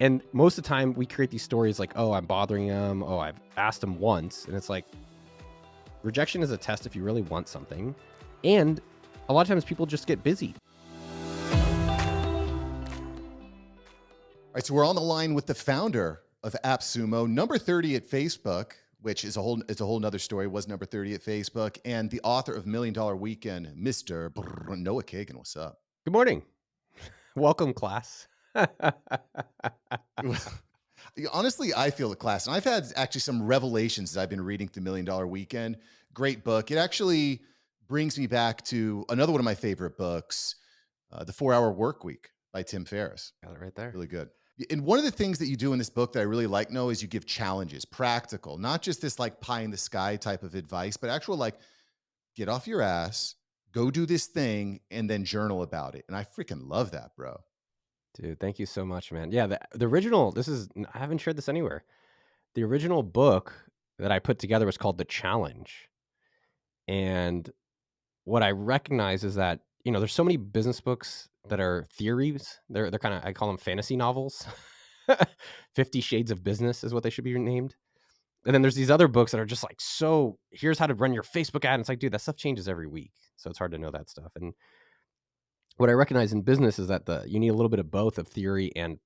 And most of the time we create these stories like, oh, I'm bothering them. Oh, I've asked them once. And it's like, rejection is a test if you really want something. And a lot of times people just get busy. All right, so we're on the line with the founder of Sumo, number 30 at Facebook, which is a whole nother story, was number 30 at Facebook, and the author of $1 Million Weekend, Mr. Noah Kagan. What's up? Good morning. Welcome, class. Honestly, I feel the class, and I've had actually some revelations that I've been reading through $1 Million Weekend. Great book. It actually brings me back to another one of my favorite books, The 4-Hour Work Week by Tim Ferriss. Got it right there. Really good. And one of the things that you do in this book that I really like, Noah, is you give challenges, practical, not just this like pie in the sky type of advice, but actual like get off your ass, go do this thing, and then journal about it. And I freaking love that, bro. Dude, thank you so much, man. Yeah, the original, I haven't shared this anywhere. The original book that I put together was called The Challenge. And what I recognize is that, there's so many business books that are theories. They're kind of, I call them fantasy novels. 50 Shades of Business is what they should be named. And then there's these other books that are just like, so here's how to run your Facebook ad. And it's like, dude, that stuff changes every week. So it's hard to know that stuff. And what I recognize in business is that you need a little bit of both of theory and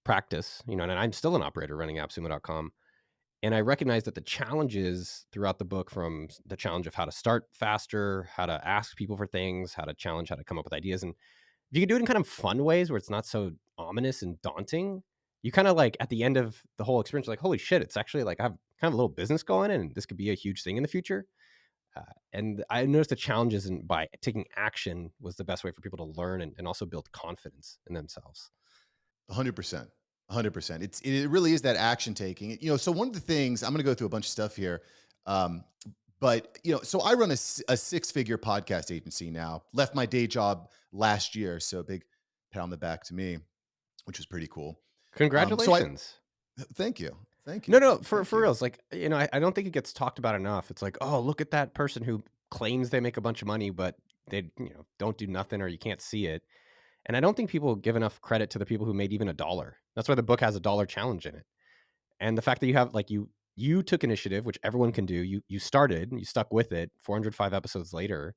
practice, and I'm still an operator running appsumo.com. And I recognize that the challenges throughout the book, from the challenge of how to start faster, how to ask people for things, how to come up with ideas. And if you can do it in kind of fun ways where it's not so ominous and daunting, you kind of like at the end of the whole experience, like, holy shit, it's actually like I have kind of a little business going and this could be a huge thing in the future. And I noticed the challenges by taking action was the best way for people to learn and also build confidence in themselves. 100%. 100%. It really is that action taking. So one of the things, I'm going to go through a bunch of stuff here. But so I run a 6-figure podcast agency now. Left my day job last year, so a big pat on the back to me, which was pretty cool. Congratulations. Thank you. No, for real. It's like, I don't think it gets talked about enough. It's like, oh, look at that person who claims they make a bunch of money, but they, don't do nothing, or you can't see it. And I don't think people give enough credit to the people who made even $1. That's why the book has a $1 challenge in it. And the fact that you have like you took initiative, which everyone can do. You started, you stuck with it 405 episodes later.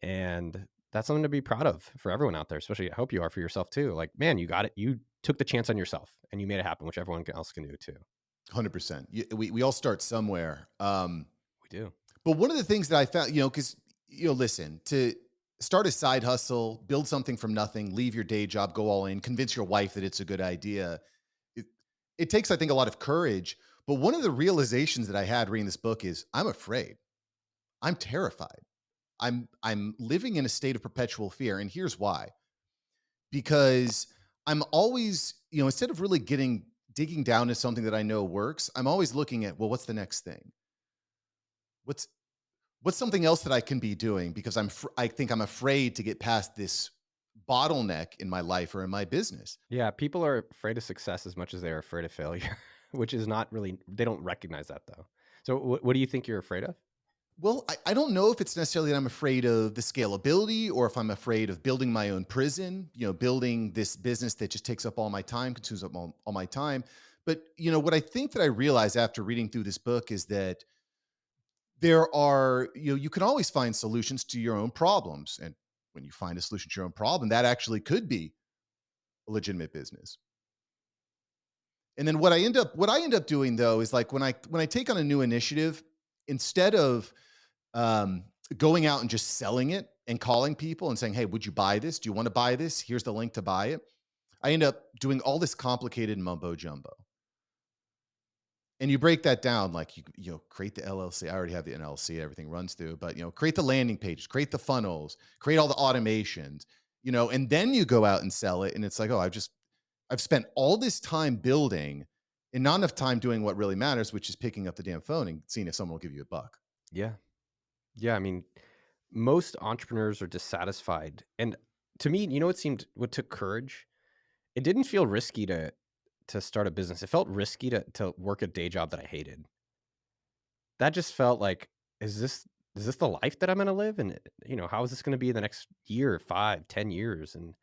And that's something to be proud of for everyone out there, especially I hope you are for yourself too. Like, man, you got it. You took the chance on yourself and you made it happen, which everyone else can do too. 100%. We all start somewhere. We do. But one of the things that I found, because, listen, to start a side hustle, build something from nothing, leave your day job, go all in, convince your wife that it's a good idea. It takes, I think, a lot of courage. But one of the realizations that I had reading this book is I'm afraid. I'm terrified. I'm living in a state of perpetual fear. And here's why. Because I'm always, instead of really digging down to something that I know works, I'm always looking at, well, what's the next thing? What's something else that I can be doing? Because I think I'm afraid to get past this bottleneck in my life or in my business. Yeah, people are afraid of success as much as they're afraid of failure, which is not really, they don't recognize that though. So what do you think you're afraid of? Well, I don't know if it's necessarily that I'm afraid of the scalability or if I'm afraid of building my own prison, building this business that just takes up all my time, consumes up all my time. But, what I think that I realized after reading through this book is that there are, you can always find solutions to your own problems. And when you find a solution to your own problem, that actually could be a legitimate business. And then what I end up doing though is like when I take on a new initiative, instead of going out and just selling it and calling people and saying, hey, would you buy this? Do you want to buy this? Here's the link to buy it. I end up doing all this complicated mumbo jumbo. And you break that down, like you create the LLC. I already have the NLC, everything runs through, but create the landing pages, create the funnels, create all the automations, and then you go out and sell it. And it's like, oh, I've spent all this time building and not enough time doing what really matters, which is picking up the damn phone and seeing if someone will give you a buck. Yeah. Yeah. I mean, most entrepreneurs are dissatisfied. And to me, what took courage? It didn't feel risky to start a business. It felt risky to work a day job that I hated. That just felt like, is this the life that I'm going to live? And how is this going to be the next year, 5, 10 years? And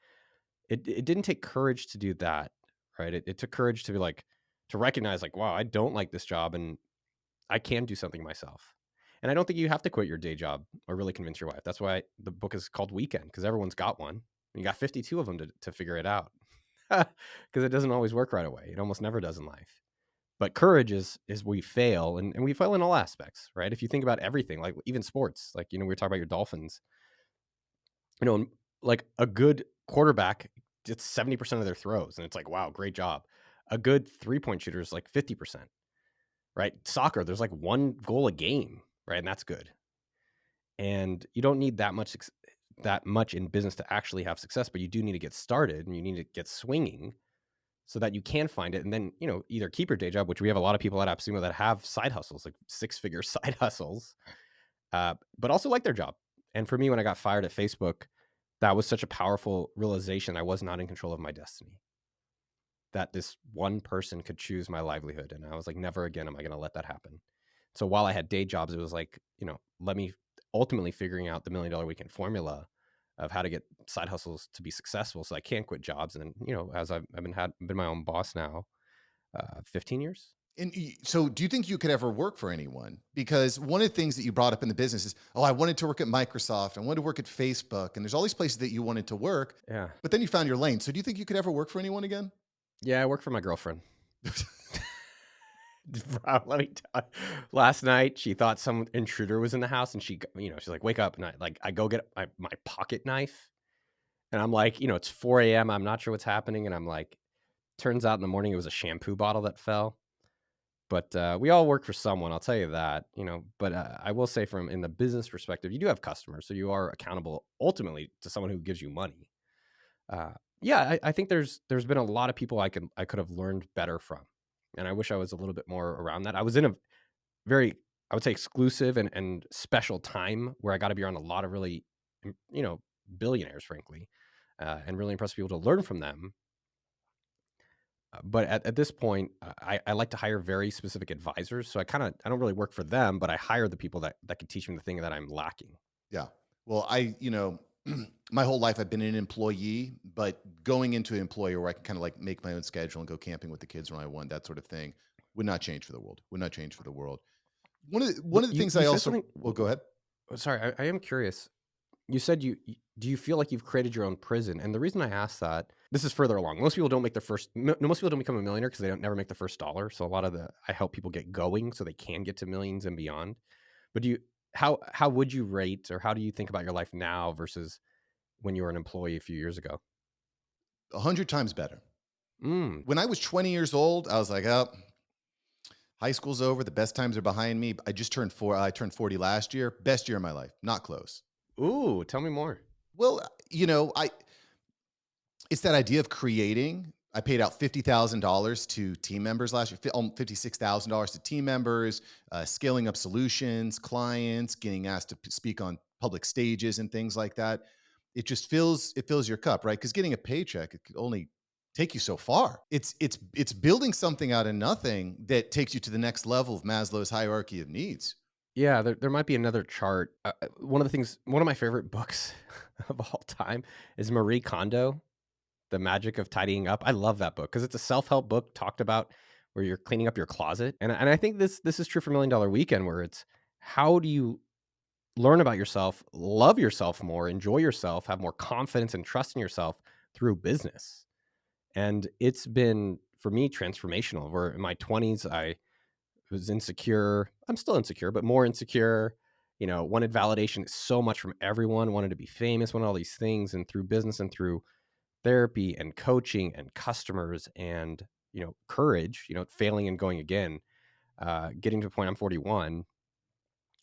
it didn't take courage to do that, right? It took courage to be like, to recognize like, wow, I don't like this job and I can do something myself. And I don't think you have to quit your day job or really convince your wife. That's why the book is called Weekend, because everyone's got one. You got 52 of them to figure it out. Because it doesn't always work right away. It almost never does in life. But courage is we fail, and we fail in all aspects, right? If you think about everything, like even sports, like, we were talking about your Dolphins, like a good quarterback gets 70% of their throws, and it's like, wow, great job. A good 3-point shooter is like 50%, right? Soccer, there's like one goal a game, right? And that's good. And you don't need that much in business to actually have success, but you do need to get started and you need to get swinging so that you can find it. And then, either keep your day job, which we have a lot of people at AppSumo that have side hustles, like six-figure side hustles, but also like their job. And for me, when I got fired at Facebook, that was such a powerful realization. I was not in control of my destiny, that this one person could choose my livelihood. And I was like, never again am I going to let that happen. So while I had day jobs, it was like, let me ultimately figuring out the $1 million weekend formula of how to get side hustles to be successful. So I can't quit jobs. And then, as I've been my own boss now, 15 years. And so, do you think you could ever work for anyone? Because one of the things that you brought up in the business is, oh, I wanted to work at Microsoft, I wanted to work at Facebook, and there's all these places that you wanted to work, Yeah. but then you found your lane. So, do you think you could ever work for anyone again? Yeah. I work for my girlfriend. Bro, let me tell you. Last night, she thought some intruder was in the house and she's like, wake up. And I go get my pocket knife. And I'm like, it's 4 a.m. I'm not sure what's happening. And I'm like, turns out in the morning it was a shampoo bottle that fell. But we all work for someone, I'll tell you that, But I will say, from in the business perspective, you do have customers. So you are accountable ultimately to someone who gives you money. Uh, yeah, I think there's been a lot of people I could have learned better from. And I wish I was a little bit more around that. I was in a very, I would say, exclusive and special time where I got to be around a lot of really, mm, you know, billionaires, frankly, and really impressive people to learn from them. But at this point, I like to hire very specific advisors. So I don't really work for them, but I hire the people that can teach me the thing that I'm lacking. Yeah. Well, my whole life I've been an employee, but going into an employer where I can kind of like make my own schedule and go camping with the kids when I want, that sort of thing, would not change for the world. Would not change for the world. One But of the you things you I said also something. well, go ahead. Sorry, I am curious. You said do you feel like you've created your own prison? And the reason I ask that, this is further along. Most people don't make their first. Most people don't become a millionaire because they don't never make the first dollar. So a lot of I help people get going so they can get to millions and beyond. But how would you rate, or how do you think about your life now versus when you were an employee a few years ago? 100 times better. Mm. When I was 20 years old, I was like, oh, high school's over. The best times are behind me. I just turned four. I turned 40 last year. Best year of my life. Not close. Ooh, tell me more. Well, it's that idea of creating. I paid out $50,000 to team members last year, $56,000 to team members, scaling up solutions, clients, getting asked to speak on public stages and things like that. It fills your cup, right? Because getting a paycheck, it could only take you so far. It's building something out of nothing that takes you to the next level of Maslow's hierarchy of needs. Yeah, there might be another chart. One of my favorite books of all time is Marie Kondo, The Magic of Tidying Up. I love that book because it's a self-help book talked about where you're cleaning up your closet. And I think this is true for $1 Million Weekend, where it's how do you learn about yourself, love yourself more, enjoy yourself, have more confidence and trust in yourself through business. And it's been, for me, transformational. Where in my 20s, I was insecure. I'm still insecure, but more insecure. Wanted validation so much from everyone, wanted to be famous, wanted all these things. And through business and through therapy and coaching and customers and, courage, failing and going again, getting to the point I'm 41,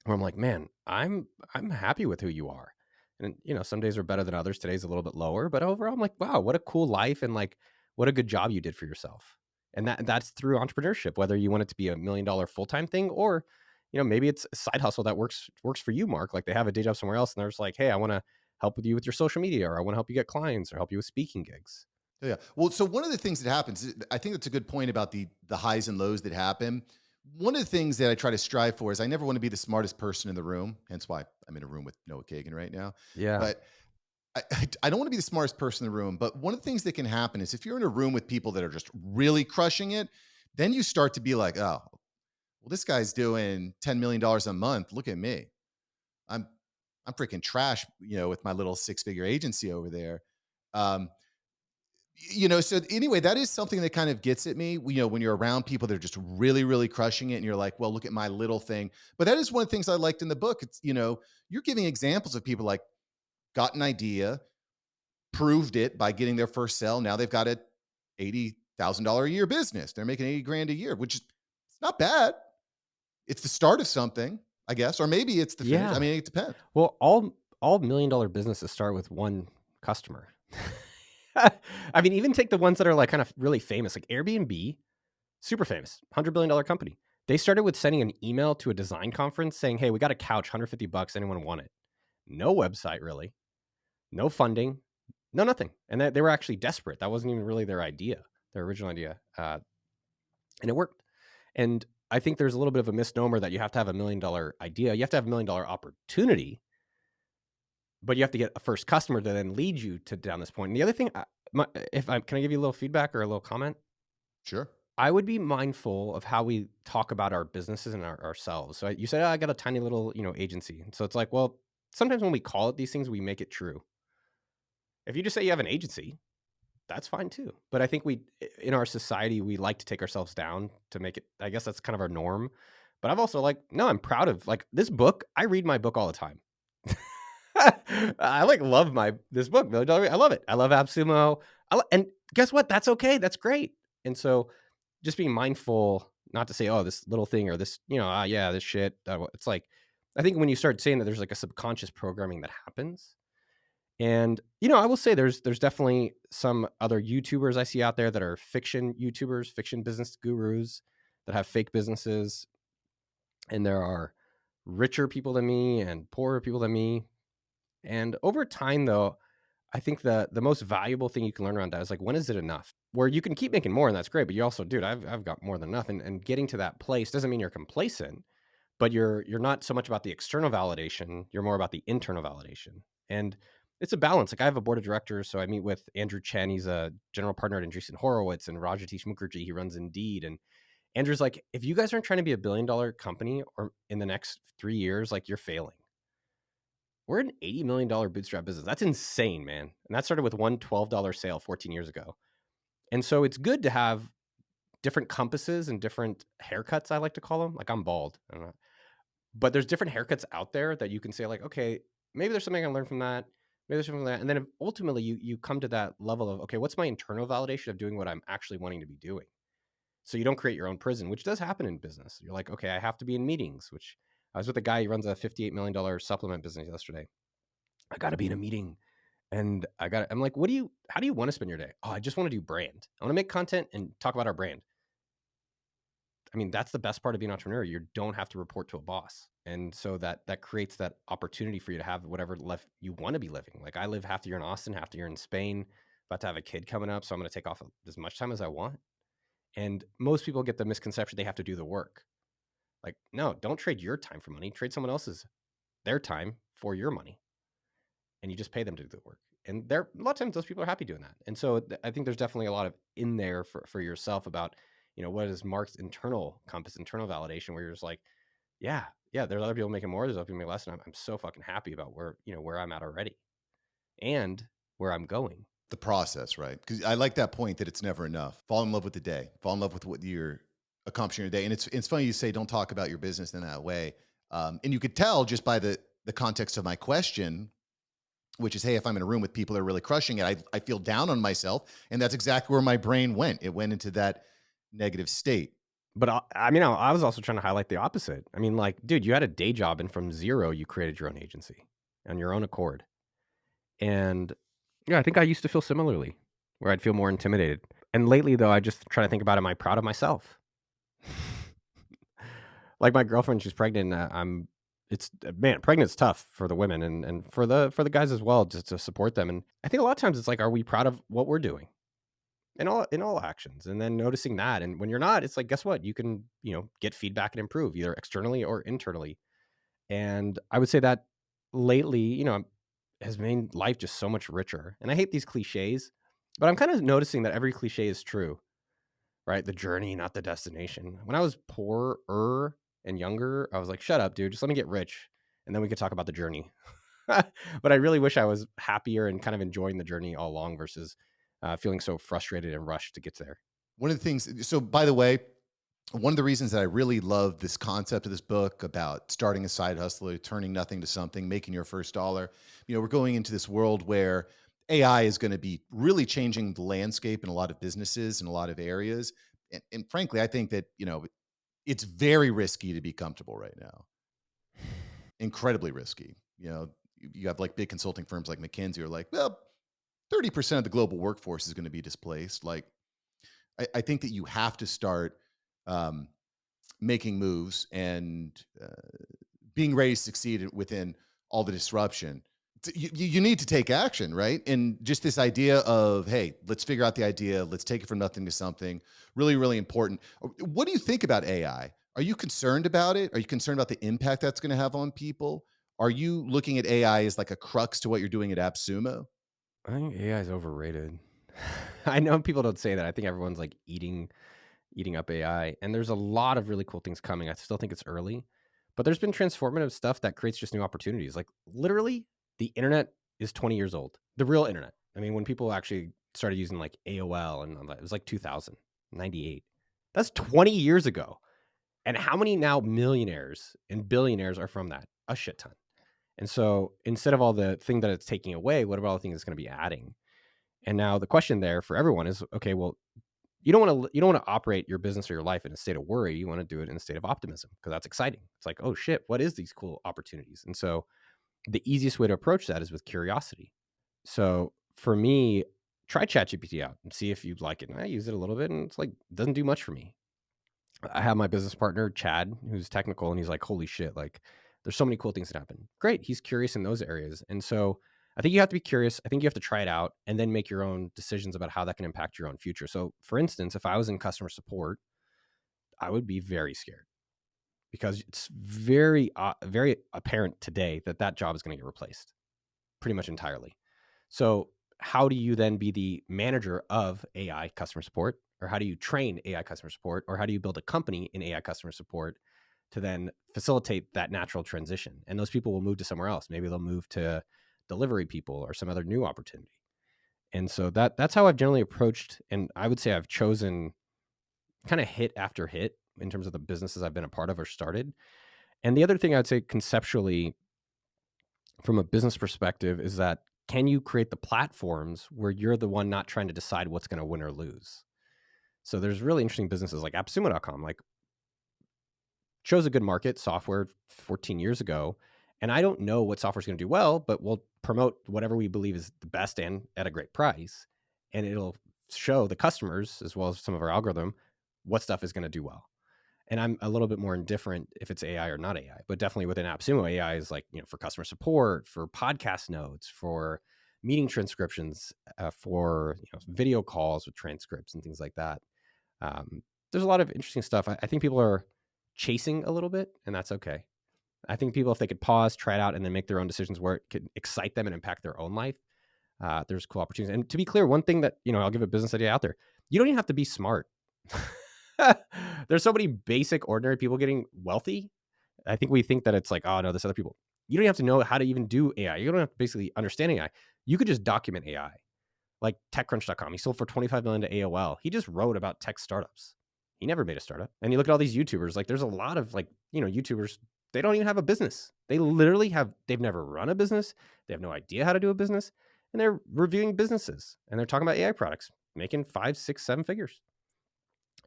where I'm like, man, I'm happy with who you are. And some days are better than others. Today's a little bit lower, but overall I'm like, wow, what a cool life, and like what a good job you did for yourself. And that's through entrepreneurship, whether you want it to be $1 million full-time thing, or maybe it's a side hustle that works for you, Mark. Like they have a day job somewhere else and they're just like, hey, I want to help with you with your social media, or I want to help you get clients or help you with speaking gigs. Yeah. Well, so one of the things that happens, I think that's a good point about the highs and lows that happen. One of the things that I try to strive for is I never want to be the smartest person in the room. Hence why I'm in a room with Noah Kagan right now. Yeah. But I don't want to be the smartest person in the room, but one of the things that can happen is if you're in a room with people that are just really crushing it, then you start to be like, oh, well, this guy's doing $10 million a month. Look at me. I'm I'm freaking trash, with my little six-figure agency over there. Um, so anyway, that is something that kind of gets at me. When you're around people that are just really, really crushing it, and you're like, well, look at my little thing. But that is one of the things I liked in the book. You're giving examples of people like got an idea, proved it by getting their first sell. Now they've got a $80,000 a year business. They're making 80 grand a year, which is it's not bad. It's the start of something, I guess, or maybe it's the finish. I Yeah. mean, it depends. Well, all $1 million businesses start with one customer. I mean, even take the ones that are like kind of really famous, like Airbnb, super famous, $100 billion company. They started with sending an email to a design conference saying, "Hey, we got a couch, $150. Anyone want it?" No website really, no funding, no nothing, and they were actually desperate. That wasn't even really their idea, their original idea, and it worked. And I think there's a little bit of a misnomer that you have to have $1 million idea. You have to have $1 million opportunity, but you have to get a first customer to then lead you to down this point. And the other thing, if I can I give you a little feedback or a little comment? Sure. I would be mindful of how we talk about our businesses and ourselves. So you said, "Oh, I got a tiny little, agency." So it's like, well, sometimes when we call it these things, we make it true. If you just say you have an agency, that's fine too. But I think in our society, we like to take ourselves down to make it. I guess that's kind of our norm. But I've also like, no, I'm proud of like this book. I read my book all the time. I like love this book. I love it. I love AppSumo. And guess what? That's okay. That's great. And so just being mindful not to say, oh, this little thing or this, yeah, this shit. It's like, I think when you start saying that there's like a subconscious programming that happens. And, I will say there's definitely some other YouTubers I see out there that are fiction YouTubers, fiction business gurus that have fake businesses. And there are richer people than me and poorer people than me. And over time, though, I think the most valuable thing you can learn around that is like, when is it enough? Where you can keep making more, and that's great, but you also, dude, I've got more than enough. And getting to that place doesn't mean you're complacent, but you're not so much about the external validation, you're more about the internal validation. And it's a balance. Like I have a board of directors, so I meet with Andrew Chen, he's a general partner at Andreessen Horowitz, and Rajatish Mukherjee, he runs Indeed. And Andrew's like, if you guys aren't trying to be $1 billion company or in the next 3 years, like you're failing. We're an $80 million bootstrap business. That's insane, man. And that started with one $12 sale 14 years ago. And so it's good to have different compasses and different haircuts, I like to call them. Like I'm bald. I don't know. But there's different haircuts out there that you can say, like, okay, maybe there's something I can learn from that. Maybe there's something from that. And then ultimately you come to that level of, okay, what's my internal validation of doing what I'm actually wanting to be doing? So you don't create your own prison, which does happen in business. You're like, okay, I have to be in meetings, which I was with a guy who runs a $58 million supplement business yesterday. I got to be in a meeting. And I'm like, how do you want to spend your day? Oh, I just want to do brand. I want to make content and talk about our brand. I mean, that's the best part of being an entrepreneur. You don't have to report to a boss. And so that creates that opportunity for you to have whatever life you want to be living. Like I live half the year in Austin, half the year in Spain, about to have a kid coming up. So I'm going to take off as much time as I want. And most people get the misconception they have to do the work. Like, no, don't trade your time for money. Trade someone else's, their time for your money. And you just pay them to do the work. And a lot of times those people are happy doing that. And so I think there's definitely a lot of in there for yourself about, what is Mark's internal compass, internal validation, where you're just like, yeah, yeah, there's other people making more, there's other people making less. And I'm so fucking happy about where I'm at already and where I'm going. The process, right? Because I like that point that it's never enough. Fall in love with the day. Fall in love with what you're accomplishing in a day. And it's funny you say don't talk about your business in that way. And you could tell just by the context of my question, which is, hey, if I'm in a room with people that are really crushing it, I feel down on myself, and that's exactly where my brain went. It went into that negative state. But I was also trying to highlight the opposite. I mean, like, dude, you had a day job and from zero, you created your own agency on your own accord. And yeah, I think I used to feel similarly, where I'd feel more intimidated. And lately, though, I just try to think about, am I proud of myself? Like my girlfriend, she's pregnant. Man, pregnant's tough for the women and for the guys as well, just to support them. And I think a lot of times it's like, are we proud of what we're doing in all actions? And then noticing that, and when you're not, it's like, guess what? You can get feedback and improve either externally or internally. And I would say that lately, has made life just so much richer. And I hate these cliches, but I'm kind of noticing that every cliche is true, right? The journey, not the destination. When I was poorer and younger, I was like, shut up, dude. Just let me get rich. And then we could talk about the journey. But I really wish I was happier and kind of enjoying the journey all along versus feeling so frustrated and rushed to get there. One of the things, so by the way, one of the reasons that I really love this concept of this book about starting a side hustle, turning nothing to something, making your first dollar, we're going into this world where AI is going to be really changing the landscape in a lot of businesses in a lot of areas. And frankly, I think that, it's very risky to be comfortable right now. Incredibly risky. You have like big consulting firms like McKinsey are like, well, 30% of the global workforce is going to be displaced. Like, I think that you have to start um, making moves and being ready to succeed within all the disruption. You need to take action, right? And just this idea of, hey, let's figure out the idea, let's take it from nothing to something, really, really important. What do you think about AI? Are you concerned about it? Are you concerned about the impact that's going to have on people? Are you looking at AI as like a crux to what you're doing at AppSumo? I think AI is overrated. I know people don't say that. I think everyone's like eating up AI. And there's a lot of really cool things coming. I still think it's early, but there's been transformative stuff that creates just new opportunities. Like literally, the internet is 20 years old. The real internet. I mean, when people actually started using like AOL and all that, it was like 2098. That's 20 years ago. And how many now millionaires and billionaires are from that? A shit ton. And so instead of all the thing that it's taking away, what about all the things it's going to be adding? And now the question there for everyone is, okay, well, you don't want to operate your business or your life in a state of worry. You want to do it in a state of optimism because that's exciting. It's like, oh shit, what is these cool opportunities? And so the easiest way to approach that is with curiosity. So for me, try ChatGPT out and see if you'd like it. And I use it a little bit, and it's like doesn't do much for me. I have my business partner Chad, who's technical, and he's like, holy shit, like there's so many cool things that happen. Great, he's curious in those areas, and so I think you have to be curious. I think you have to try it out and then make your own decisions about how that can impact your own future. So, for instance, if I was in customer support, I would be very scared because it's very apparent today that that job is going to get replaced pretty much entirely. So, how do you then be the manager of AI customer support? Or how do you train AI customer support? Or how do you build a company in AI customer support to then facilitate that natural transition? And those people will move to somewhere else. Maybe they'll move to delivery people or some other new opportunity. And so that's how I've generally approached. And I would say I've chosen kind of hit after hit in terms of the businesses I've been a part of or started. And the other thing I'd say conceptually from a business perspective is that can you create the platforms where you're the one not trying to decide what's going to win or lose? So there's really interesting businesses like appsumo.com, like chose a good market software 14 years ago. And I don't know what software is going to do well, but we'll promote whatever we believe is the best and at a great price. And it'll show the customers, as well as some of our algorithm, what stuff is going to do well. And I'm a little bit more indifferent if it's AI or not AI, but definitely within AppSumo, AI is like, for customer support, for podcast notes, for meeting transcriptions, for video calls with transcripts and things like that. There's a lot of interesting stuff. I think people are chasing a little bit, and that's okay. I think people, if they could pause, try it out, and then make their own decisions where it could excite them and impact their own life, there's cool opportunities. And to be clear, one thing that, I'll give a business idea out there. You don't even have to be smart. There's so many basic, ordinary people getting wealthy. I think we think that it's like, oh no, there's other people. You don't have to know how to even do AI. You don't have to basically understand AI. You could just document AI. Like TechCrunch.com. He sold for 25 million to AOL. He just wrote about tech startups. He never made a startup. And you look at all these YouTubers, like there's a lot of YouTubers, they don't even have a business. They've never run a business. They have no idea how to do a business. And they're reviewing businesses and they're talking about AI products, making 5, 6, 7 figures.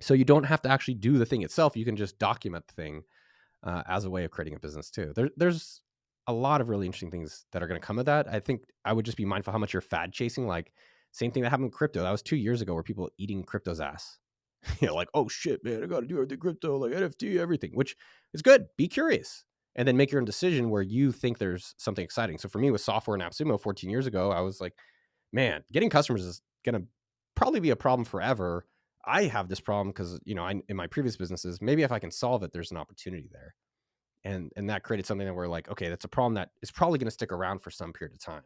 So you don't have to actually do the thing itself. You can just document the thing as a way of creating a business too. There's a lot of really interesting things that are going to come of that. I think I would just be mindful how much you're fad chasing. Like same thing that happened with crypto. That was 2 years ago where people eating crypto's ass. Like, oh shit, man, I got to do everything crypto, like NFT, everything, which is good. Be curious and then make your own decision where you think there's something exciting. So for me with software and AppSumo 14 years ago, I was like, man, getting customers is going to probably be a problem forever. I have this problem because, in my previous businesses, maybe if I can solve it, there's an opportunity there. And that created something that we're like, okay, that's a problem that is probably going to stick around for some period of time.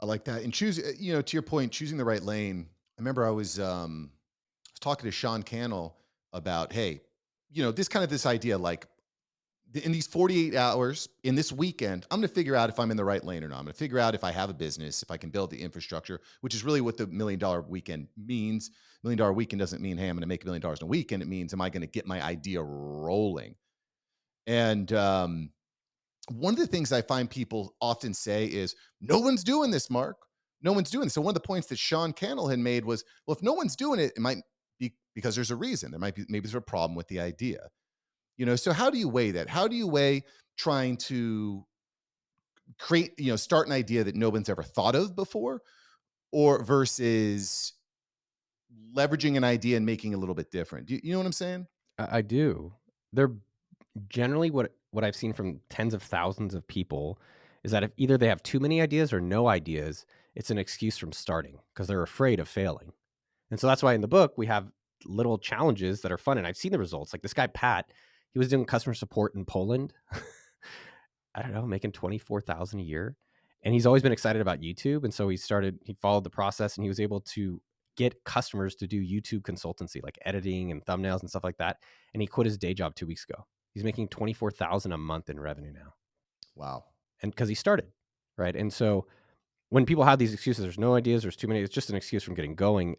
I like that. And choose, to your point, choosing the right lane. I remember I was talking to Sean Cannell about, hey, this idea like in these 48 hours in this weekend, I'm going to figure out if I'm in the right lane or not. I'm going to figure out if I have a business, if I can build the infrastructure, which is really what the $1 million weekend means. $1 million weekend doesn't mean, hey, I'm going to make $1 million in a weekend. It means, am I going to get my idea rolling? And one of the things I find people often say is, no one's doing this, Mark. No one's doing this. So one of the points that Sean Cannell had made was, well, if no one's doing it, it might be because there's a reason. There might be, maybe there's a problem with the idea. So how do you weigh that? How do you weigh trying to create, start an idea that no one's ever thought of before, or versus leveraging an idea and making it a little bit different? You know what I'm saying? I do. They're generally what I've seen from tens of thousands of people is that if either they have too many ideas or no ideas, it's an excuse from starting because they're afraid of failing. And so that's why in the book we have little challenges that are fun. And I've seen the results. Like this guy Pat, he was doing customer support in Poland. I don't know, making 24,000 a year. And he's always been excited about YouTube. And so he followed the process and he was able to get customers to do YouTube consultancy, like editing and thumbnails and stuff like that. And he quit his day job 2 weeks ago. He's making 24,000 a month in revenue now. Wow. And because he started, right? And so when people have these excuses, there's no ideas, there's too many, it's just an excuse from getting going.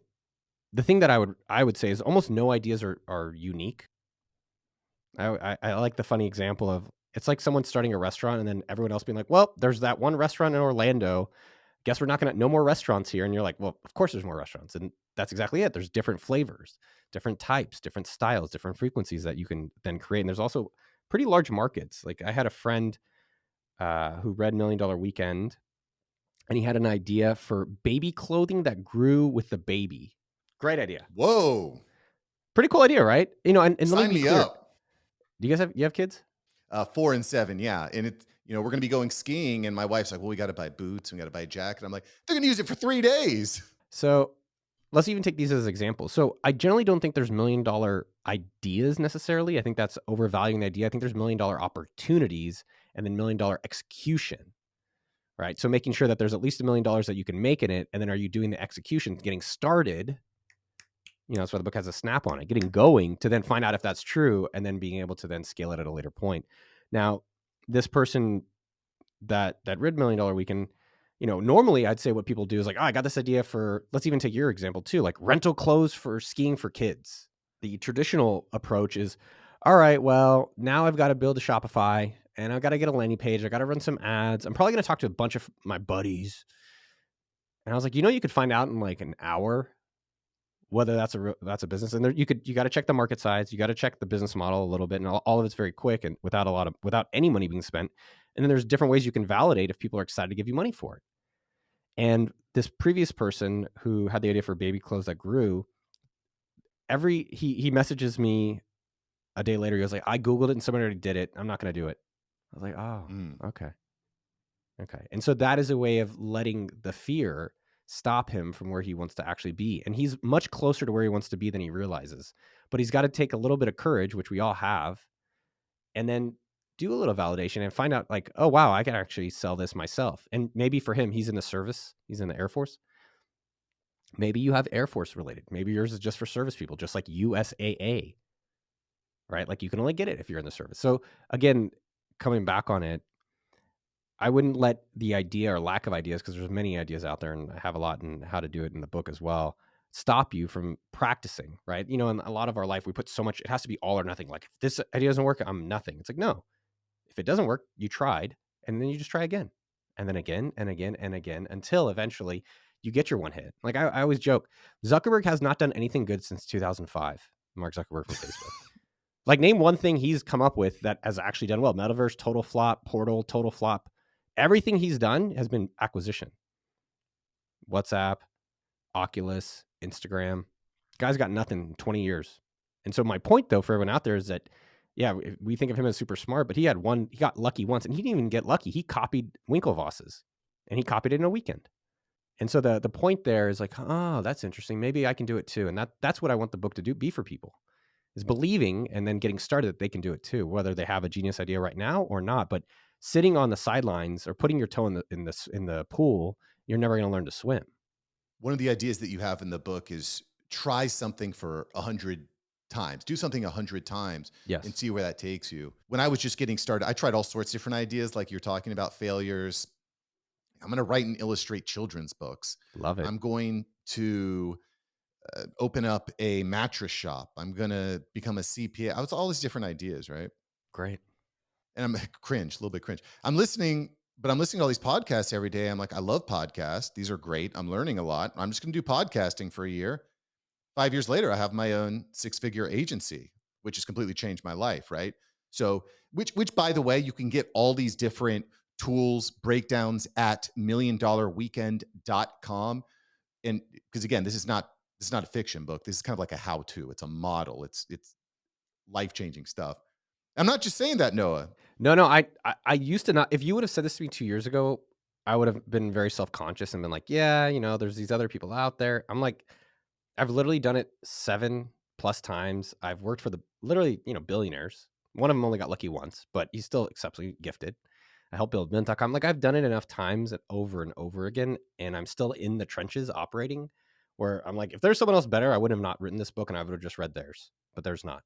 The thing that I would say is almost no ideas are unique. I like the funny example of it's like someone starting a restaurant and then everyone else being like, well, there's that one restaurant in Orlando. Guess we're not gonna no more restaurants here. And you're like, well, of course there's more restaurants. And that's exactly it. There's different flavors, different types, different styles, different frequencies that you can then create. And there's also pretty large markets. Like I had a friend who read $1 Million Weekend and he had an idea for baby clothing that grew with the baby. Great idea. Whoa. Pretty cool idea, right? And let me Sign be me clear. up. Do you have kids? 4 and 7, yeah. And we're going to be going skiing, and my wife's like, well, we got to buy boots and we got to buy a jacket. I'm like, they're going to use it for 3 days. So let's even take these as examples. So I generally don't think there's $1 million ideas necessarily. I think that's overvaluing the idea. I think there's $1 million opportunities and then $1 million execution, right? So making sure that there's at least $1 million that you can make in it. And then are you doing the execution, getting started? That's why the book has a snap on it, getting going to then find out if that's true and then being able to then scale it at a later point. Now, this person that read $1 Million Weekend, normally I'd say what people do is like, oh, I got this idea for, let's even take your example too, like rental clothes for skiing for kids. The traditional approach is, all right, well, now I've got to build a Shopify and I've got to get a landing page. I got to run some ads. I'm probably going to talk to a bunch of my buddies. And I was like, you could find out in like an hour whether that's a business. And you got to check the market size. You got to check the business model a little bit. And all of it's very quick and without any money being spent. And then there's different ways you can validate if people are excited to give you money for it. And this previous person who had the idea for baby clothes that grew, he messages me a day later. He was like, I Googled it and someone already did it. I'm not going to do it. I was like, oh, Mm. okay. Okay. And so that is a way of letting the fear stop him from where he wants to actually be. And he's much closer to where he wants to be than he realizes. But he's got to take a little bit of courage, which we all have, and then do a little validation and find out like, oh, wow, I can actually sell this myself. And maybe for him, he's in the service, he's in the Air Force. Maybe you have Air Force related. Maybe yours is just for service people, just like USAA, right? Like you can only get it if you're in the service. So again, coming back on it, I wouldn't let the idea or lack of ideas, because there's many ideas out there and I have a lot in how to do it in the book as well, stop you from practicing, right? In a lot of our life, we put so much, it has to be all or nothing. Like if this idea doesn't work, I'm nothing. It's like, no, if it doesn't work, you tried and then you just try again and then again and again and again until eventually you get your one hit. Like I always joke, Zuckerberg has not done anything good since 2005. Mark Zuckerberg from Facebook. Like name one thing he's come up with that has actually done well. Metaverse, total flop. Portal, total flop. Everything he's done has been acquisition. WhatsApp, Oculus, Instagram. Guy's got nothing in 20 years. And so my point though for everyone out there is that, yeah, we think of him as super smart, but he got lucky once and he didn't even get lucky. He copied Winklevoss's and he copied it in a weekend. And so the point there is like, oh, that's interesting. Maybe I can do it too. And that's what I want the book to be for people, is believing and then getting started that they can do it too, whether they have a genius idea right now or not. But sitting on the sidelines or putting your toe in the pool you're never going to learn to swim. One of the ideas that you have in the book is try something for 100 times. Do something 100 times and Yes. see where that takes you. When I was just getting started, I tried all sorts of different ideas, like you're talking about failures. I'm going to write and illustrate children's books. Love it. I'm going to open up a mattress shop. I'm going to become a CPA. I was all these different ideas, right? Great. And I'm cringe, a little bit cringe. I'm listening to all these podcasts every day. I'm like, I love podcasts. These are great. I'm learning a lot. I'm just going to do podcasting for a year. 5 years later, I have my own six-figure agency, which has completely changed my life, right? So, which by the way, you can get all these different tools, breakdowns at milliondollarweekend.com. And because again, this is not a fiction book. This is kind of like a how-to. It's a model. It's life-changing stuff. I'm not just saying that, Noah. No, no, I used to not. If you would have said this to me 2 years ago, I would have been very self-conscious and been like, "Yeah, there's these other people out there." I'm like, I've literally done it 7 plus times. I've worked for the literally, billionaires. One of them only got lucky once, but he's still exceptionally gifted. I helped build Mint.com. Like, I've done it enough times and over again, and I'm still in the trenches operating where I'm like, if there's someone else better, I would have not written this book and I would have just read theirs, but there's not.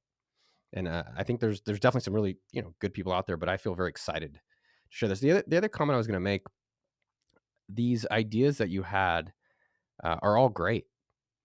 And I think there's definitely some really good people out there, but I feel very excited to share this. The other comment I was going to make: these ideas that you had are all great,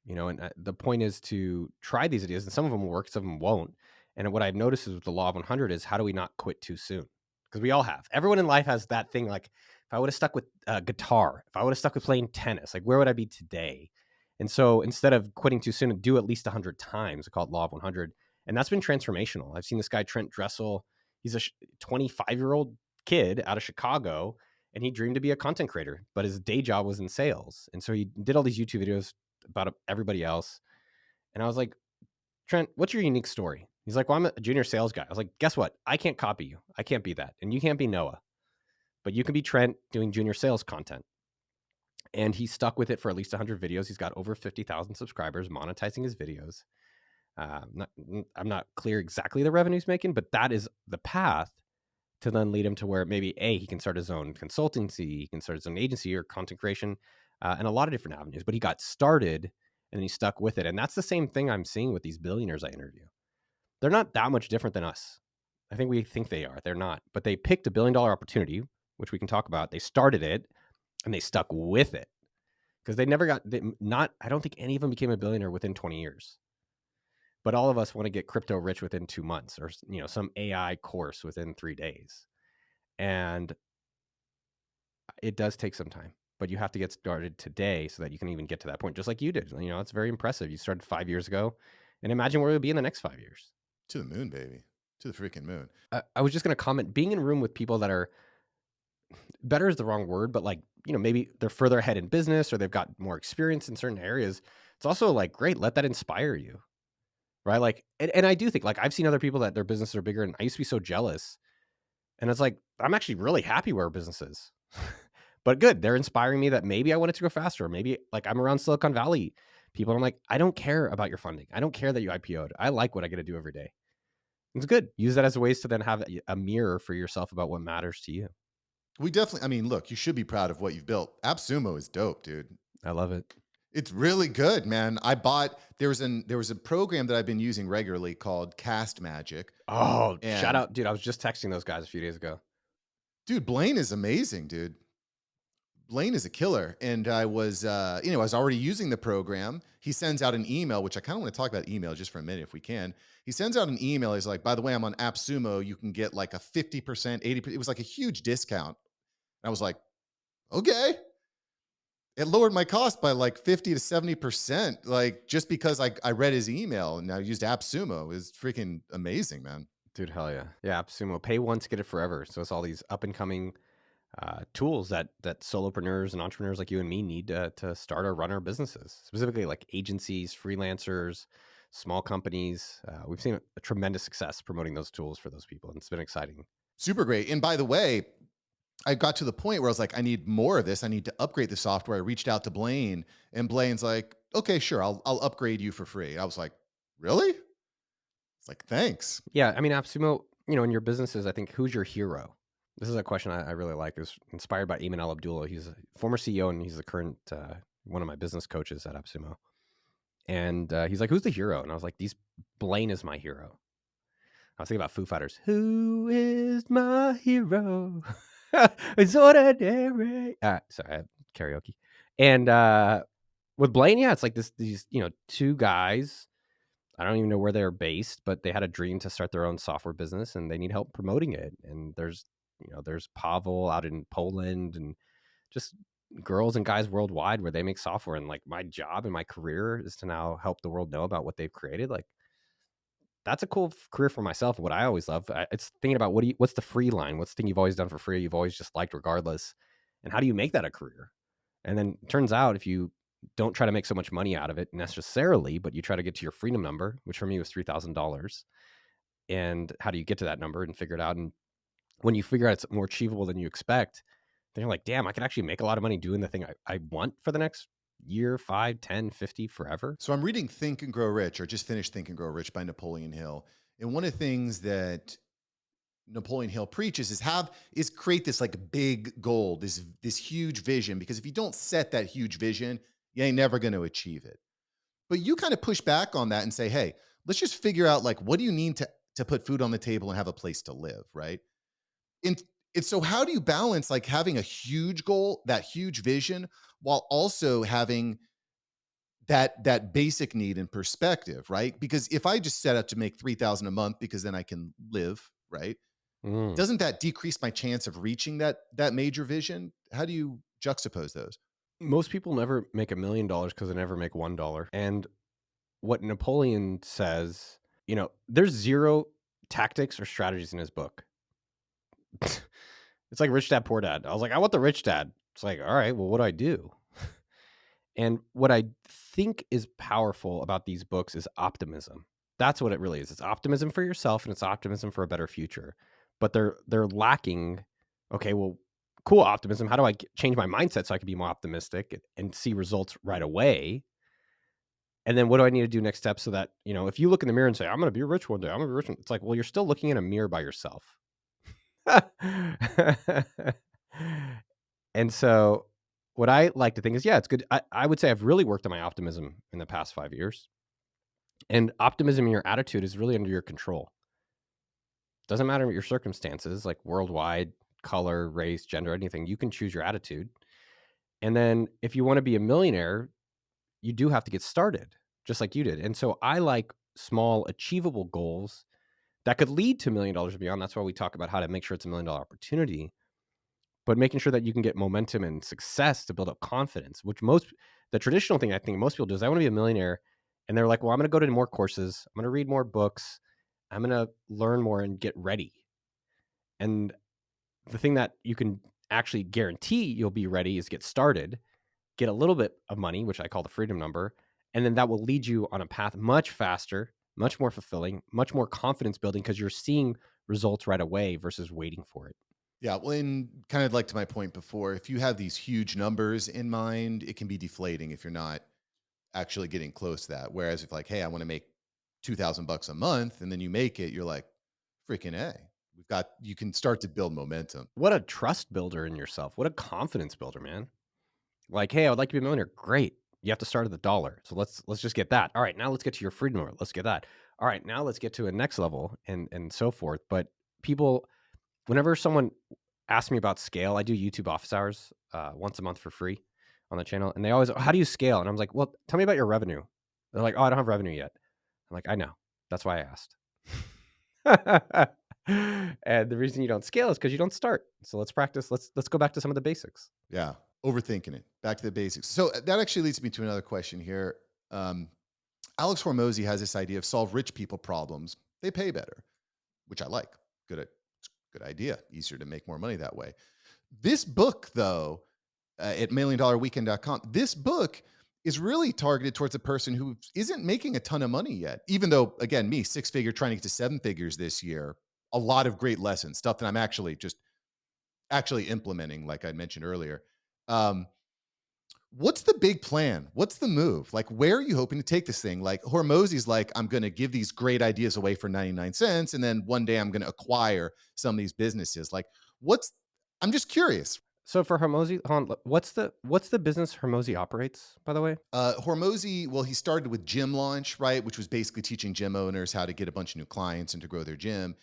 and the point is to try these ideas, and some of them will work, some of them won't. And what I've noticed is with the law of 100 is how do we not quit too soon? Because we all have. Everyone in life has that thing. Like if I would have stuck with guitar, if I would have stuck with playing tennis, like where would I be today? And so instead of quitting too soon, do at least 100 times. I call it law of 100, and that's been transformational. I've seen this guy Trent Dressel. He's a 25-year-old kid out of Chicago, and he dreamed to be a content creator, but his day job was in sales. And so he did all these YouTube videos about everybody else. And I was like, Trent, what's your unique story? He's like, well, I'm a junior sales guy. I was like, guess what? I can't copy you. I can't be that. And you can't be Noah, but you can be Trent doing junior sales content. And he stuck with it for at least 100 videos. He's got over 50,000 subscribers monetizing his videos. I'm not clear exactly the revenue he's making, but that is the path to then lead him to where maybe he can start his own consultancy, he can start his own agency or content creation, and a lot of different avenues. But he got started and he stuck with it, and that's the same thing I'm seeing with these billionaires I interview. They're not that much different than us. I think we think they are. They're not, but they picked $1 billion opportunity, which we can talk about. They started it and they stuck with it because they never got not. I don't think any of them became a billionaire within 20 years. But all of us want to get crypto rich within 2 months, or some AI course within 3 days. And it does take some time, but you have to get started today so that you can even get to that point, just like you did. It's very impressive. You started 5 years ago, and imagine where you'll be in the next 5 years. To the moon, baby. To the freaking moon. I was just going to comment: being in a room with people that are better is the wrong word, but like maybe they're further ahead in business or they've got more experience in certain areas. It's also like great. Let that inspire you, right? Like, and I do think like I've seen other people that their businesses are bigger, and I used to be so jealous. And it's like, I'm actually really happy where our business is. But good, they're inspiring me that maybe I want it to go faster. Maybe like I'm around Silicon Valley people. And I'm like, I don't care about your funding. I don't care that you IPO'd. I like what I get to do every day. It's good. Use that as ways to then have a mirror for yourself about what matters to you. We definitely, I mean, look, you should be proud of what you've built. AppSumo is dope, dude. I love it. It's really good, man. There was a program that I've been using regularly called Cast Magic. Oh, shout And out, dude. I was just texting those guys a few days ago. dude, Blaine is amazing, dude. Blaine is a killer. And I was already using the program. He sends out an email, which I kind of want to talk about email just for a minute if we can. He sends out an email. He's like, by the way, I'm on AppSumo. You can get like a 50%, 80%. It was like a huge discount. And I was like, okay. It lowered my cost by like 50 to 70%, like just because I read his email and I used AppSumo. Is freaking amazing, man. Dude, hell yeah. Yeah, AppSumo. Pay once, get it forever. So it's all these up and coming tools that solopreneurs and entrepreneurs like you and me need to start or run our businesses, specifically like agencies, freelancers, small companies. We've seen a tremendous success promoting those tools for those people, and it's been exciting. Super great. And by the way, I got to the point where I was like, I need more of this. I need to upgrade the software. I reached out to Blaine, and Blaine's like, okay, sure, I'll upgrade you for free. I was like, really? It's like, thanks. Yeah, I mean, AppSumo, in your businesses, I think who's your hero? This is a question I really like. It was inspired by Eamon Al-Abdullah. He's a former CEO, and he's the current one of my business coaches at AppSumo. And he's like, "Who's the hero?" And I was like, "These Blaine is my hero." I was thinking about Foo Fighters. Who is my hero? It's ordinary. Sorry, I had karaoke. And with Blaine, yeah, it's like these two guys. I don't even know where they're based, but they had a dream to start their own software business, and they need help promoting it. And there's Pavel out in Poland, and just girls and guys worldwide where they make software. And like my job and my career is to now help the world know about what they've created. Like that's a cool career for myself. What I always love, it's thinking about what's the free line? What's the thing you've always done for free? You've always just liked regardless. And how do you make that a career? And then it turns out if you don't try to make so much money out of it necessarily, but you try to get to your freedom number, which for me was $3,000. And how do you get to that number and figure it out? And when you figure out it's more achievable than you expect, then you're like, damn, I could actually make a lot of money doing the thing I want for the next year, 5, 10, 50, forever. So I'm reading Think and Grow Rich, or just finished Think and Grow Rich by Napoleon Hill. And one of the things that Napoleon Hill preaches is create this like big goal, this huge vision. Because if you don't set that huge vision, you ain't never going to achieve it. But you kind of push back on that and say, hey, let's just figure out like what do you need to put food on the table and have a place to live, right? And and so how do you balance like having a huge goal, that huge vision, while also having that basic need and perspective, right? Because if I just set out to make 3,000 a month because then I can live, right? Mm. Doesn't that decrease my chance of reaching that major vision? How do you juxtapose those? Most people never make $1 million because they never make $1. And what Napoleon says, there's zero tactics or strategies in his book. It's like Rich Dad Poor Dad. I was like, I want the rich dad. It's like, all right, well, what do I do? And what I think is powerful about these books is optimism. That's what it really is. It's optimism for yourself and it's optimism for a better future. But they're lacking. Okay, well, cool optimism. How do I change my mindset so I can be more optimistic and see results right away? And then what do I need to do next step so that, if you look in the mirror and say, I'm going to be rich one day, I'm going to be rich. It's like, well, you're still looking in a mirror by yourself. And so what I like to think is, yeah, it's good. I would say I've really worked on my optimism in the past 5 years. And optimism in your attitude is really under your control. Doesn't matter what your circumstances, like worldwide, color, race, gender, anything. You can choose your attitude. And then if you want to be a millionaire, you do have to get started, just like you did. And so I like small, achievable goals that could lead to $1 million and beyond. That's why we talk about how to make sure it's $1 million opportunity, but making sure that you can get momentum and success to build up confidence, which the traditional thing I think most people do is I want to be a millionaire. And they're like, well, I'm going to go to more courses. I'm going to read more books. I'm going to learn more and get ready. And the thing that you can actually guarantee you'll be ready is get started, get a little bit of money, which I call the freedom number. And then that will lead you on a path much faster, much more fulfilling, much more confidence building because you're seeing results right away versus waiting for it. Yeah, well, and kind of like to my point before, if you have these huge numbers in mind, it can be deflating if you're not actually getting close to that. Whereas if like, hey, I want to make 2,000 bucks a month, and then you make it, you're like, freaking A. You can start to build momentum. What a trust builder in yourself. What a confidence builder, man. Like, hey, I would like to be a millionaire. Great. You have to start at the dollar. So let's just get that. All right, now let's get to your freedom number. Let's get that. All right, now let's get to a next level and so forth. But people, whenever someone asks me about scale, I do YouTube office hours once a month for free on the channel. And they always, how do you scale? And I'm like, well, tell me about your revenue. They're like, oh, I don't have revenue yet. I'm like, I know. That's why I asked. And the reason you don't scale is because you don't start. So let's practice. Let's go back to some of the basics. Yeah, overthinking it. Back to the basics. So that actually leads me to another question here. Um, Alex Hormozy has this idea of solve rich people problems. They pay better, which I like. Good idea. Easier to make more money that way. This book, though, at milliondollarweekend.com, this book is really targeted towards a person who isn't making a ton of money yet. Even though, again, me, 6-figure, trying to get to 7 figures this year, a lot of great lessons, stuff that I'm actually implementing, like I mentioned earlier. Um, What's the big plan? What's the move? Like, where are you hoping to take this thing? Like, Hormozy's like, I'm going to give these great ideas away for 99 cents. And then one day I'm going to acquire some of these businesses. Like, What's I'm just curious. So for Hormozy, hold on, what's the business Hormozy operates, by the way? Hormozy, well, he started with Gym Launch, right, which was basically teaching gym owners how to get a bunch of new clients and to grow their gym.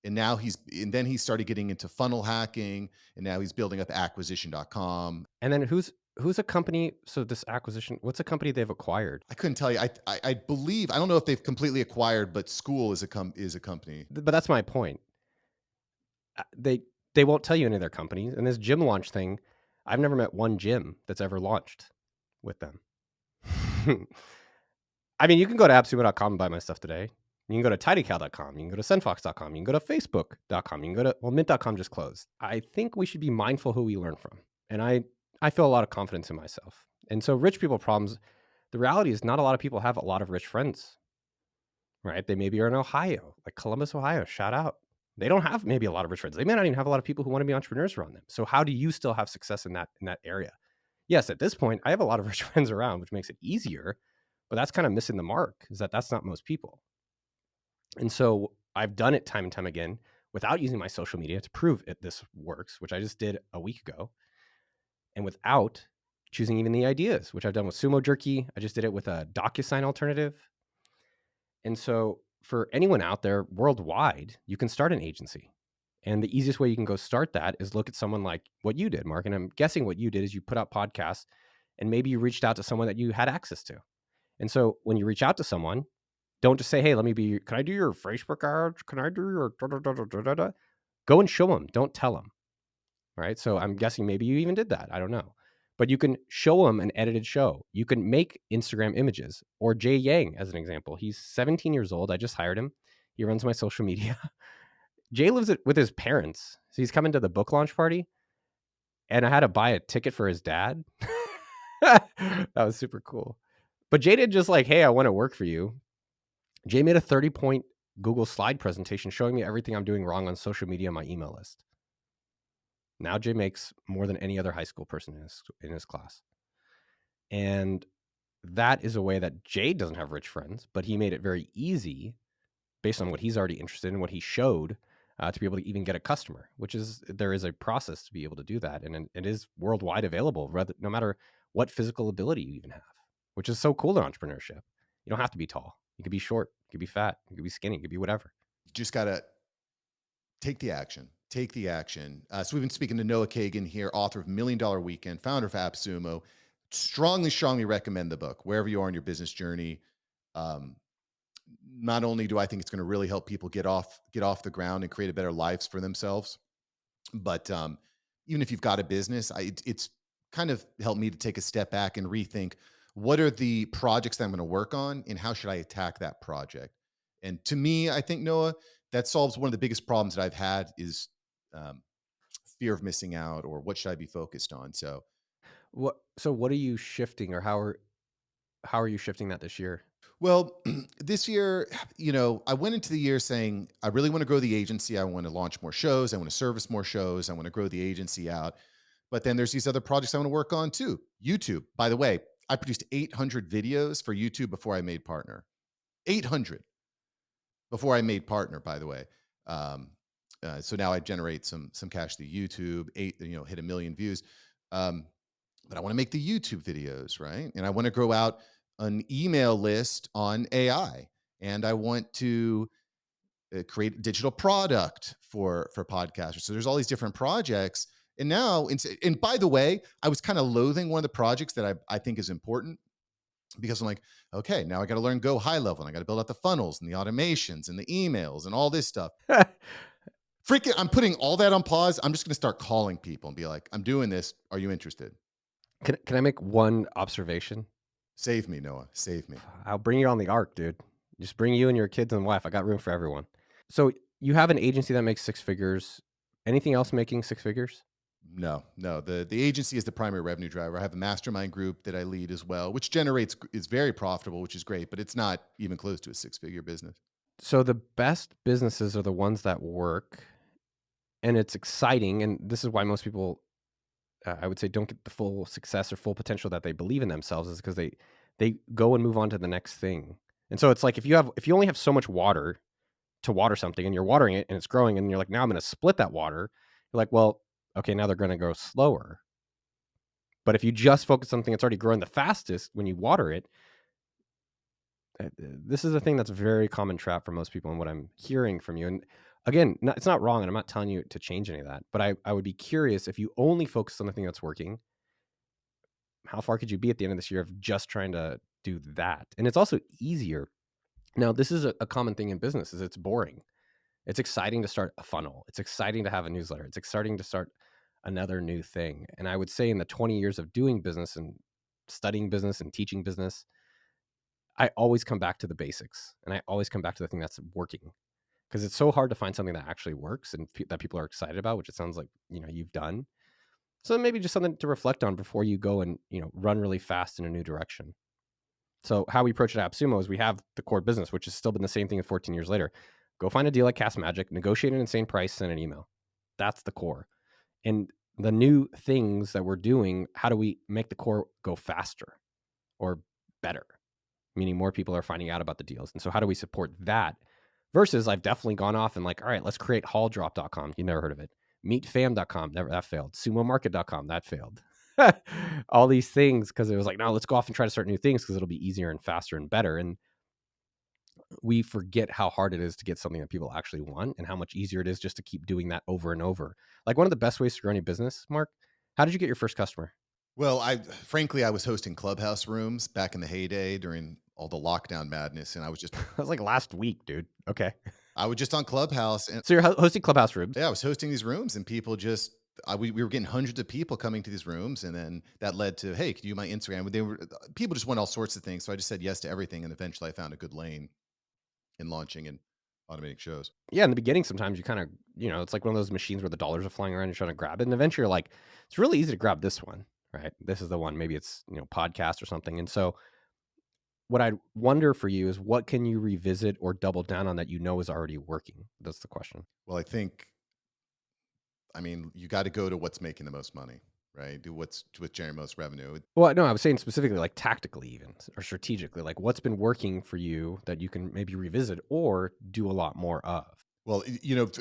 And then he started getting into funnel hacking, and now he's building up acquisition.com. And then who's a company, so this acquisition, what's a company they've acquired? I couldn't tell you. I believe, I don't know if they've completely acquired, but School is a company. But that's my point. They won't tell you any of their companies. And this gym launch thing, I've never met one gym that's ever launched with them. I mean, you can go to appsumo.com and buy my stuff today. You can go to tidycal.com. You can go to sendfox.com. You can go to facebook.com. You can go to, well, mint.com just closed. I think we should be mindful who we learn from. And I feel a lot of confidence in myself. And so rich people problems, the reality is not a lot of people have a lot of rich friends, right? They maybe are in Ohio, like Columbus, Ohio, shout out. They don't have maybe a lot of rich friends. They may not even have a lot of people who want to be entrepreneurs around them. So how do you still have success in that area? Yes, at this point, I have a lot of rich friends around, which makes it easier, but that's kind of missing the mark, is that that's not most people. And so I've done it time and time again without using my social media to prove it this works, which I just did a week ago, and without choosing even the ideas, which I've done with Sumo Jerky. I just did it with a DocuSign alternative. And so for anyone out there worldwide, you can start an agency. And the easiest way you can go start that is look at someone like what you did, Mark. And I'm guessing what you did is you put out podcasts and maybe you reached out to someone that you had access to. And so when you reach out to someone, don't just say, hey, can I do your Facebook ads? Can I do your da, da, da, da, da, da, da? Go and show them. Don't tell them. Right. So I'm guessing maybe you even did that. I don't know. But you can show them an edited show. You can make Instagram images, or Jay Yang, as an example. He's 17 years old. I just hired him. He runs my social media. Jay lives with his parents. So he's coming to the book launch party, and I had to buy a ticket for his dad. That was super cool. But Jay did just like, hey, I want to work for you. Jay made a 30-point Google slide presentation showing me everything I'm doing wrong on social media on my email list. Now Jay makes more than any other high school person in his class. And that is a way that Jay doesn't have rich friends, but he made it very easy based on what he's already interested in, what he showed, to be able to even get a customer, which is, there is a process to be able to do that. And it is worldwide available, no matter what physical ability you even have, which is so cool in entrepreneurship. You don't have to be tall. You could be short. You could be fat. You could be skinny. You could be whatever. You just got to take the action. Take the action. So we've been speaking to Noah Kagan here, author of Million Dollar Weekend, founder of AppSumo. Strongly, strongly recommend the book wherever you are in your business journey. Um, Not only do I think it's going to really help people get off the ground and create a better lives for themselves, but even if you've got a business, it's kind of helped me to take a step back and rethink what are the projects that I'm going to work on and how should I attack that project. And to me, I think, Noah, that solves one of the biggest problems that I've had is um, fear of missing out, or what should I be focused on. What are you shifting, or how are you shifting that this year? Well, this year, I went into the year saying, I really want to grow the agency. I want to launch more shows. I want to service more shows. I want to grow the agency out. But then there's these other projects I want to work on too. YouTube, by the way, I produced 800 videos for YouTube before I made partner. 800 before I made partner, by the way. Um, so now I generate some cash to YouTube, hit 1 million views. Um, but I want to make the YouTube videos, right? And I want to grow out an email list on AI, and I want to create a digital product for podcasters. So there's all these different projects. And now, and by the way, I was kind of loathing one of the projects that I think is important, because I'm like, okay, now I got to learn Go high level, and I got to build out the funnels and the automations and the emails and all this stuff. Freaking, I'm putting all that on pause. I'm just going to start calling people and be like, I'm doing this. Are you interested? Can I make one observation? Save me, Noah. Save me. I'll bring you on the ark, dude. Just bring you and your kids and wife. I got room for everyone. So you have an agency that makes six figures. Anything else making six figures? No, no. The agency is the primary revenue driver. I have a mastermind group that I lead as well, which is very profitable, which is great, but it's not even close to a six-figure business. So the best businesses are the ones that work, and it's exciting. And this is why most people, I would say, don't get the full success or full potential that they believe in themselves, is because they go and move on to the next thing. And so it's like if you only have so much water to water something, and you're watering it and it's growing, and you're like, now I'm going to split that water You're like, well, okay, now they're going to grow slower. But if you just focus on something that's already growing the fastest when you water it, this is a thing that's a very common trap for most people and what I'm hearing from you. And again, it's not wrong. And I'm not telling you to change any of that. But I would be curious if you only focus on the thing that's working, how far could you be at the end of this year of just trying to do that? And it's also easier. Now, this is a common thing in business is it's boring. It's exciting to start a funnel. It's exciting to have a newsletter. It's exciting to start another new thing. And I would say in the 20 years of doing business and studying business and teaching business, I always come back to the basics and I always come back to the thing that's working because it's so hard to find something that actually works and that people are excited about, which it sounds like, you've done. So maybe just something to reflect on before you go and, run really fast in a new direction. So how we approach it at AppSumo is we have the core business, which has still been the same thing 14 years later. Go find a deal at Cast Magic, negotiate an insane price, send an email. That's the core. And the new things that we're doing, how do we make the core go faster or better? Meaning more people are finding out about the deals. And so how do we support that? Versus I've definitely gone off and like, all right, let's create halldrop.com. You never heard of it. Meetfam.com. Never, that failed. Sumomarket.com. That failed. All these things because it was like, no, let's go off and try to start new things because it'll be easier and faster and better. And we forget how hard it is to get something that people actually want and how much easier it is just to keep doing that over and over. Like one of the best ways to grow any business, Mark, how did you get your first customer? Well, I was hosting clubhouse rooms back in the heyday during all the lockdown madness, and That was like last week, dude. Okay. I was just on Clubhouse, and So you're hosting clubhouse rooms. yeah, I was hosting these rooms, and people just we were getting hundreds of people coming to these rooms, and then that led to, hey, could you do my Instagram? They were people just want all sorts of things, so I just said yes to everything, and eventually I found a good lane in launching and automating shows. Yeah, in the beginning, sometimes you kind of, it's like one of those machines where the dollars are flying around, you're trying to grab it. And eventually you're like, it's really easy to grab this one, right? This is the one. Maybe it's, podcast or something. And so what I wonder for you is what can you revisit or double down on that is already working? That's the question. Well, I mean, you got to go to what's making the most money, right? Do what's generating most revenue. Well, no, I was saying specifically like tactically even or strategically, like what's been working for you that you can maybe revisit or do a lot more of. Well,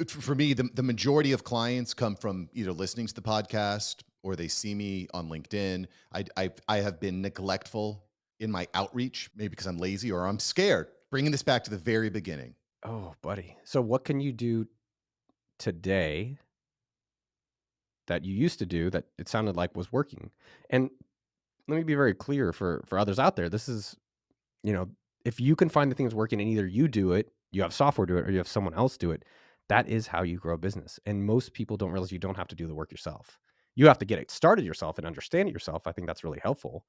for me, the majority of clients come from either listening to the podcast or they see me on LinkedIn. I have been neglectful in my outreach, maybe because I'm lazy or I'm scared. Bringing this back to the very beginning. Oh, buddy. So what can you do today that you used to do that it sounded like was working? And let me be very clear for others out there. This is, you know, if you can find the things working and either you do it, you have software do it, or you have someone else do it, that is how you grow a business. And most people don't realize you don't have to do the work yourself. You have to get it started yourself and understand it yourself. I think that's really helpful.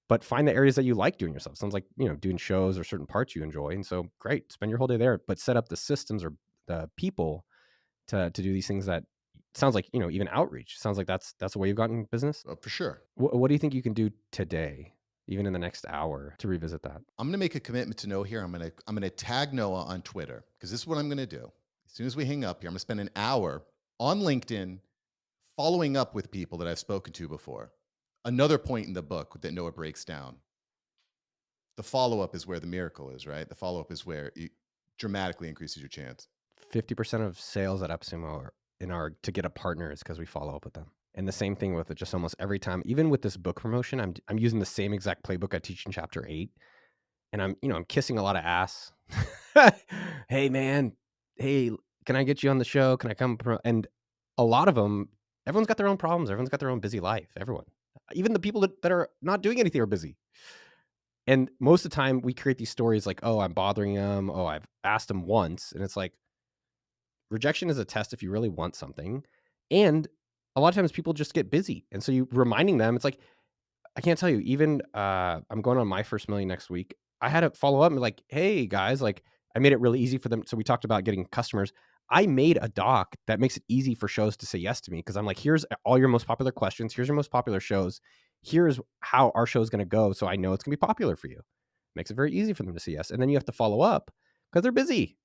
But find the areas that you like doing yourself. Sounds like, doing shows or certain parts you enjoy. And so great, spend your whole day there, but set up the systems or the people to do these things that sounds like, even outreach. Sounds like that's a way you've gotten business. For sure. What do you think you can do today, even in the next hour, to revisit that? I'm going to make a commitment to Noah here. I'm going to tag Noah on Twitter because this is what I'm going to do. As soon as we hang up here, I'm going to spend an hour on LinkedIn following up with people that I've spoken to before. Another point in the book that Noah breaks down. The follow up is where the miracle is, right? The follow up is where it dramatically increases your chance. 50% of sales at AppSumo are in our to get a partner is because we follow up with them. And the same thing with it, just almost every time, even with this book promotion, I'm using the same exact playbook I teach in chapter 8. And I'm kissing a lot of ass. Hey man, hey, can I get you on the show? Can I come? And a lot of them, everyone's got their own problems. Everyone's got their own busy life. Everyone, even the people that are not doing anything are busy. And most of the time we create these stories like, oh, I'm bothering them. Oh, I've asked them once. And it's like, rejection is a test if you really want something. And a lot of times people just get busy. And so you reminding them, it's like, I can't tell you, even I'm going on my first million next week. I had to follow up and be like, hey guys, like I made it really easy for them. So we talked about getting customers. I made a doc that makes it easy for shows to say yes to me because I'm like, here's all your most popular questions. Here's your most popular shows. Here's how our show is going to go. So I know it's going to be popular for you. Makes it very easy for them to say yes. And then you have to follow up because they're busy.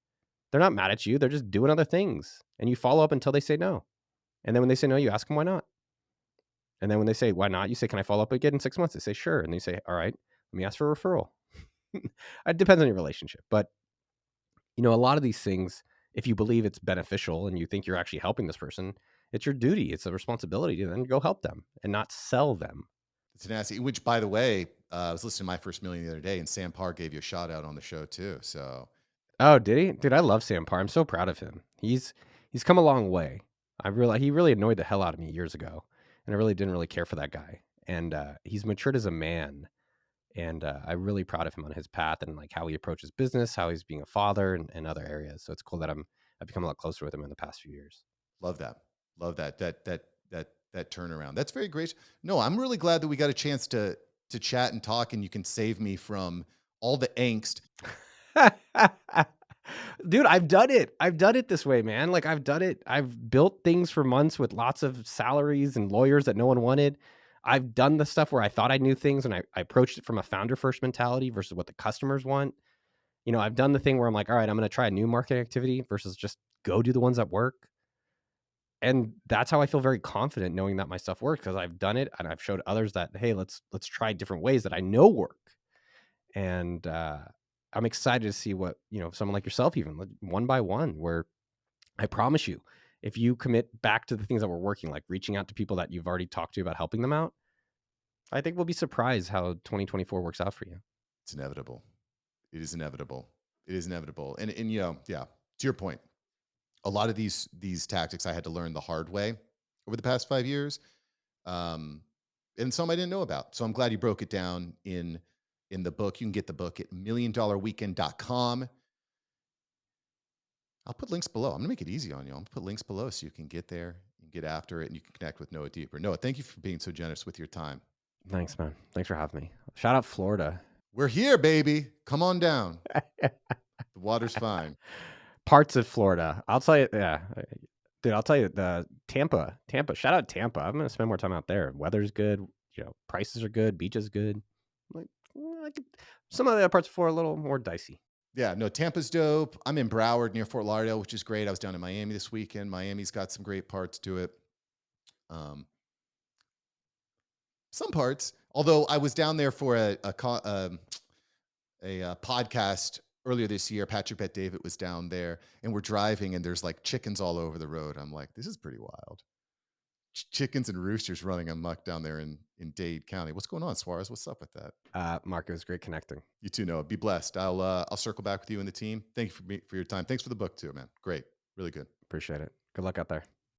They're not mad at you. They're just doing other things. And you follow up until they say no. And then when they say no, you ask them why not. And then when they say, why not? You say, can I follow up again in 6 months? They say, sure. And you say, all right, let me ask for a referral. It depends on your relationship. But, a lot of these things, if you believe it's beneficial and you think you're actually helping this person, It's your duty. It's a responsibility to then go help them and not sell them. Tenacity, which by the way, I was listening to My First Million the other day, and Sam Parr gave you a shout out on the show too. So Oh, did he? Dude, I love Sam Parr. I'm so proud of him. He's come a long way. He really annoyed the hell out of me years ago, and I really didn't really care for that guy. And he's matured as a man, and I'm really proud of him on his path and like how he approaches business, how he's being a father, and other areas. So it's cool that I've become a lot closer with him in the past few years. love that. Love that. That turnaround. That's very great. No, I'm really glad that we got a chance to chat and talk, and you can save me from all the angst. Dude, I've done it. I've done it this way, man. Like I've done it. I've built things for months with lots of salaries and lawyers that no one wanted. I've done the stuff where I thought I knew things and I approached it from a founder first mentality versus what the customers want. I've done the thing where I'm like, all right, I'm going to try a new marketing activity versus just go do the ones that work. And that's how I feel very confident knowing that my stuff works because I've done it and I've showed others that, hey, let's try different ways that I know work. And I'm excited to see what someone like yourself, even like, one by one, where I promise you, if you commit back to the things that were working, like reaching out to people that you've already talked to about helping them out, I think we'll be surprised how 2024 works out for you. It's inevitable. It is inevitable. It is inevitable. And yeah, to your point, a lot of these tactics I had to learn the hard way over the past 5 years. Um, and some I didn't know about. So I'm glad you broke it down in the book. You can get the book at milliondollarweekend.com. I'll put links below. I'm gonna make it easy on you. I'm gonna put links below so you can get there and get after it and you can connect with Noah deeper. Noah, thank you for being so generous with your time. Thanks, man. Thanks for having me. Shout out Florida. We're here, baby. Come on down. The water's fine. Parts of Florida. I'll tell you, yeah. Dude, I'll tell you the Tampa. Shout out Tampa. I'm gonna spend more time out there. Weather's good. Prices are good. Beach is good. Like, some of the other parts of Florida a little more dicey. Yeah, no, Tampa's dope. I'm in Broward near Fort Lauderdale, which is great. I was down in Miami this weekend. Miami's got some great parts to it. Um, some parts, although I was down there for a podcast earlier this year. Patrick Bet David was down there, and we're driving, and there's like chickens all over the road. I'm like, this is pretty wild. Chickens and roosters running amok down there in Dade County. What's going on, Suarez? What's up with that? Mark, it was great connecting. You too, Noah. Be blessed. I'll circle back with you and the team. Thank you for your time. Thanks for the book too, man. Great, really good. Appreciate it. Good luck out there.